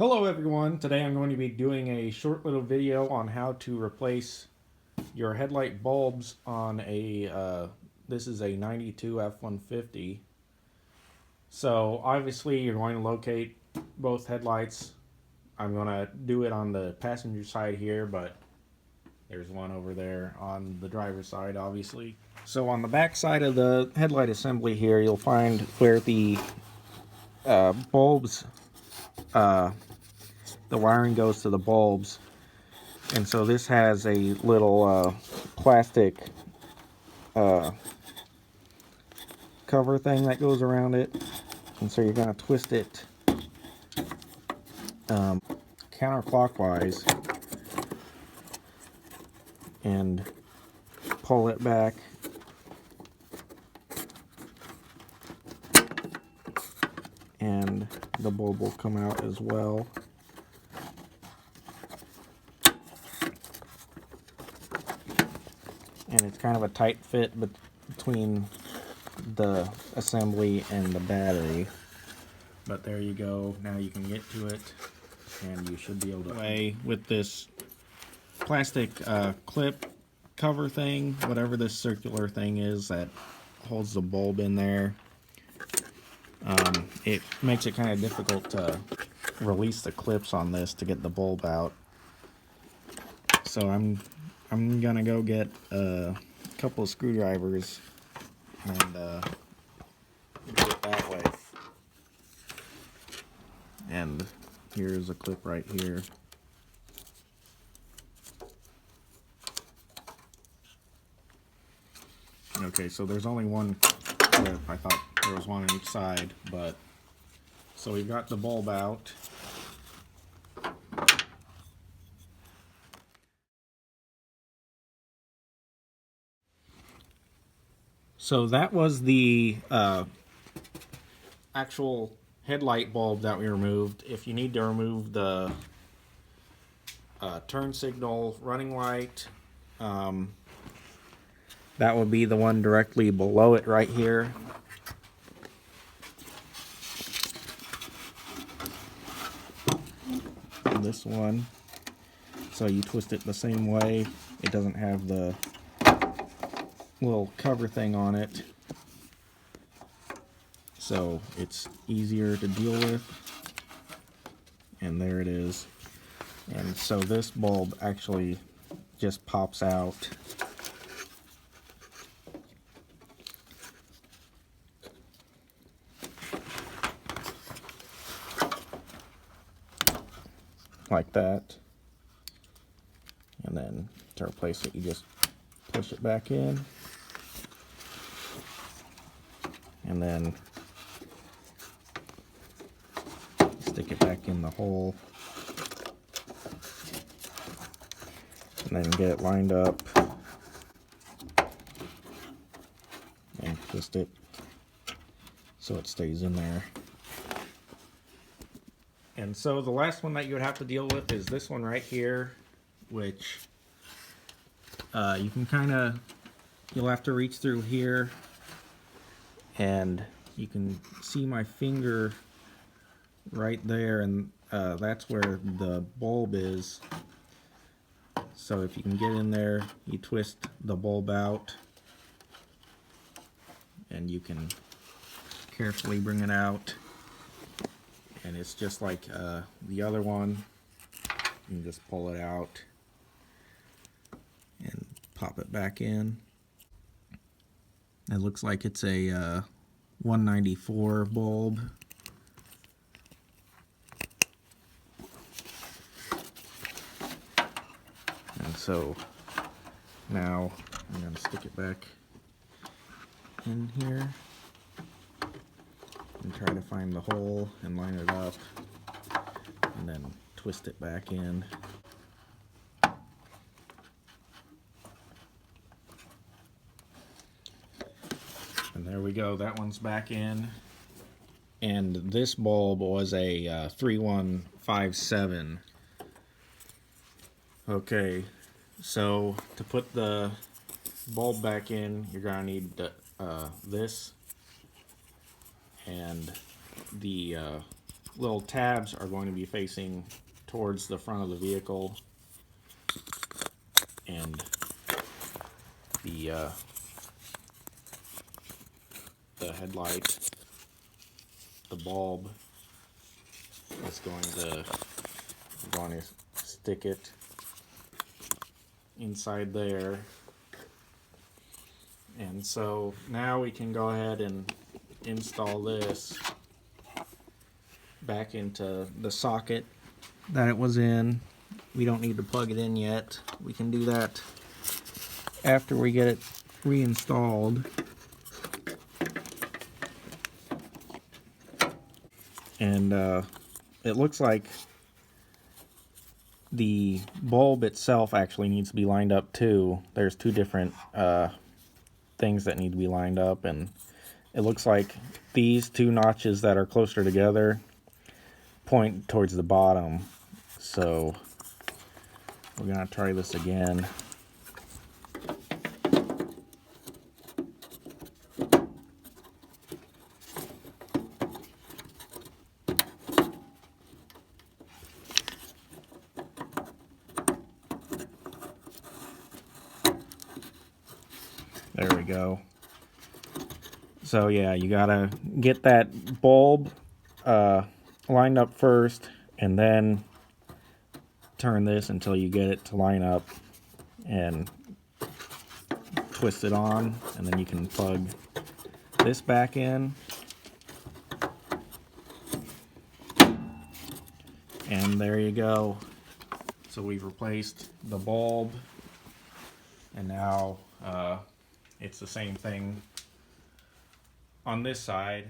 Hello everyone, today I'm going to be doing a short little video on how to replace your headlight bulbs on this is a 92 F150. So obviously you're going to locate both headlights. I'm going to do it on the passenger side here, but there's one over there on the driver's side obviously. So on the back side of the headlight assembly here, you'll find where the bulbs the wiring goes to the bulbs, and so this has a little plastic cover thing that goes around it, and so you're going to twist it counterclockwise and pull it back, and the bulb will come out as well. And it's kind of a tight fit between the assembly and the battery. But there you go. Now you can get to it, and you should be able to play with this plastic clip cover thing, whatever this circular thing is that holds the bulb in there. It makes it kind of difficult to release the clips on this to get the bulb out. So I'm gonna go get a couple of screwdrivers and do it that way. And here's a clip right here. Okay, so there's only one clip. I thought there was one on each side, but so we've got the bulb out. So that was the actual headlight bulb that we removed. If you need to remove the turn signal running light, that would be the one directly below it right here. And this one, so you twist it the same way. It doesn't have the little cover thing on it, so it's easier to deal with. And there it is. And so this bulb actually just pops out. Like that. And then to replace it, you just push it back in, and then stick it back in the hole, and then get it lined up and twist it so it stays in there. And so the last one that you would have to deal with is this one right here, which you can you'll have to reach through here, and you can see my finger right there, and that's where the bulb is. So if you can get in there, you twist the bulb out, and you can carefully bring it out. And it's just like the other one. You can just pull it out and pop it back in. It looks like it's a 194 bulb. And so now I'm going to stick it back in here and try to find the hole and line it up, and then twist it back in. And there we go, that one's back in. And this bulb was a 3157. Okay, so to put the bulb back in, you're gonna need this and the little tabs are going to be facing towards the front of the vehicle, and the headlight, the bulb is going to stick it inside there. And so now we can go ahead and install this back into the socket that it was in. We don't need to plug it in yet. We can do that after we get it reinstalled. And it looks like the bulb itself actually needs to be lined up too. There's two different things that need to be lined up, and it looks like these two notches that are closer together point towards the bottom. So we're gonna try this again. There we go. So yeah, you gotta get that bulb lined up first, and then turn this until you get it to line up, and twist it on, and then you can plug this back in. And there you go. So we've replaced the bulb, and now it's the same thing on this side.